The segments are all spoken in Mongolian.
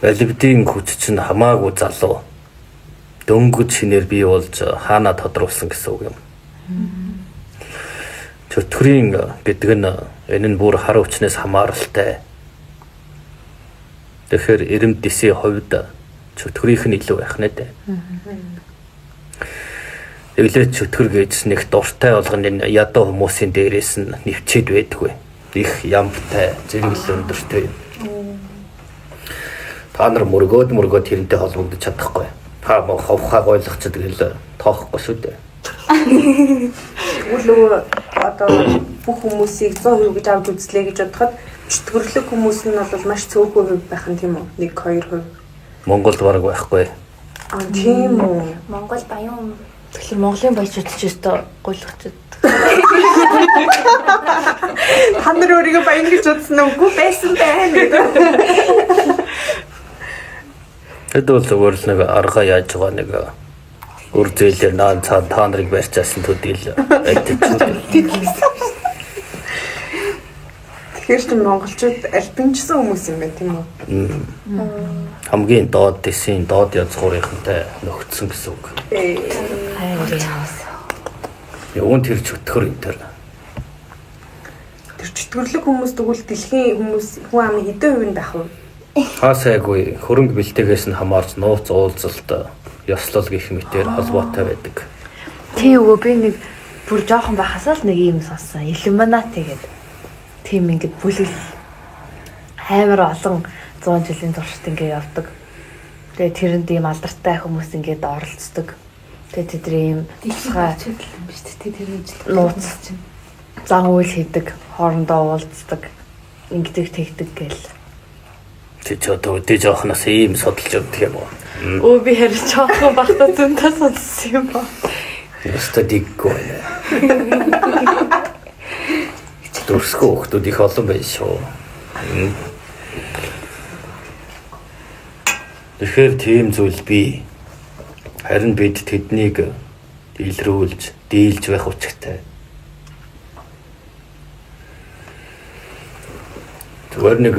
Алибдийн хүч чинь хамаагүй залуу. Дөнгөж шинээр бий болж хаана тодруулсан гэсэн үг юм. Чөтгөрийн гэдэг нь энэ нь бүр хар хүчнээс хамааралтай. Тэгэхээр эрэм дэсийн хувьд чөтгөрийнх нь илүү байх нэ дээ. Эглээ чөтгөр гэж нэг дуртай болгоны ядуу хүмүүсийн дээрээс нь нэвчээд байдгүй. Их ямтай, зэрэглэл өндөртэй юм. Та нар мөргөөд тэрнтэй холбогдож чадахгүй. Та ховхаг ойлгоцод гэл тоохгүй шүү дээ. Тэгвэл одоо бүх хүмүүсийг 100% гэж авч үзлээ гэж бодоход чөтгөрлөг хүмүүс нь бол маш цөөхөн хувь байх нь тийм үү? 1-2%. Монголд бараг байхгүй. Тийм үү? Монгол баян. Тэгэхээр Монголын баячууд ч өстой гуйлгачд. Та нар өөрийгөө баян гэж үзсэн үгүй байсан байна гэдэг. Тэд бол зөвхөн л нэг арга яаж байгаа нэг үр зээлээр наан цаа та нарыг барьцаасан төдийл Тэгэхээр ч монголчууд альбинчсан хүмүүс юм байна тийм үү? хамгийн доод дэсийн доод язгуурынхантай нөхцсөн гэсэн үг. Явуун тэр чөтгөр энэ төр. Тэр чөтгөрлөг хүмүүс тэгвэл дэлхийн хүмүүс хүн амын хэдэн хувинд байх вэ? Хаасайгүй хөрөнгө бэлтгэгээс нь хамаарч нууц уулзалт ёслол гэх мэтээр холбоотой байдаг. Тийм үгүй би нэг бүр жоохон байхасаа л нэг юм сонссон. Illuminati гэдэг. Тийм ингээд бүлэг амар олон 100 жилийн туршид ингээд явдаг. Тэгээ тэрэнд ийм алдартай хүмүүс ингээд оролцдог. Тэгээ тэдний ийм Дэлхийн юм биш үү? Тэр үжил нууц зан үйл хийдэг, хоорондоо уулздаг, ингэдэг тэгдэг гэл. Тэг ч одоо үдээ жоохноос ийм судалж өгдөг юм уу? Өө би харин жоохон бахта зөнтөө сонссон юм ба. Өстө диггүй. Дөрсгөө хүмүүс их олон байж шүү. Тэгэхээр тийм зүйл бий. Харин бид тэднийг дийлрүүлж, дийлж байх учиртай. Зүгээр нэг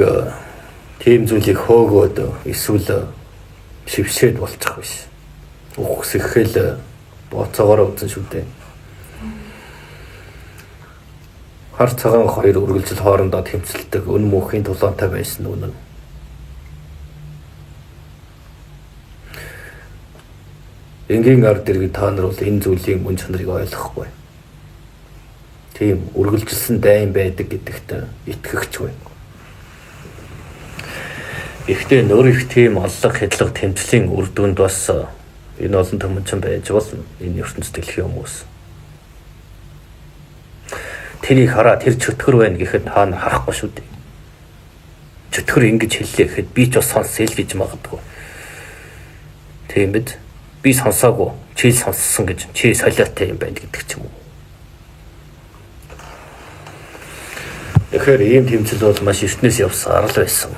тийм зүйлийг хөөгөөд эсвэл шившээд болчих биш. Ухсэхэл боцоогоор үзэн шүү дээ. Хар цагаан хоёр үргэлжил хоорондоо тэмцэлдэг өн мөнхийн тулаантай байсан үнэн. Энгийн ард иргэд та нар бол энэ зүйлийн мөн чанарыг ойлгохгүй. Тийм үргэлжилсэн дайн байдаг гэдэгт итгэгч байна. Ихтэй нөр их тийм аллах хэдлэг тэмцлийн үр дүнд бас энэ олон төмөнчин байж болно. Энэ ертөнцийн дэлхийн хүмүүс. Тэрийг хараа тэр чөтгөр байна гэхэд та нар харахгүй шүү дээ. Чөтгөр ингэж хэллээ гэхэд би ч бас сонсъё л гэж магадгүй. Тийм биз? Би сонсоогүй, чи сонссон гэж чи солиотой юм байна гэдэг ч юм уу. Тэгэхээр ийм тэмцэл бол маш эртнээс явсан арал байсан.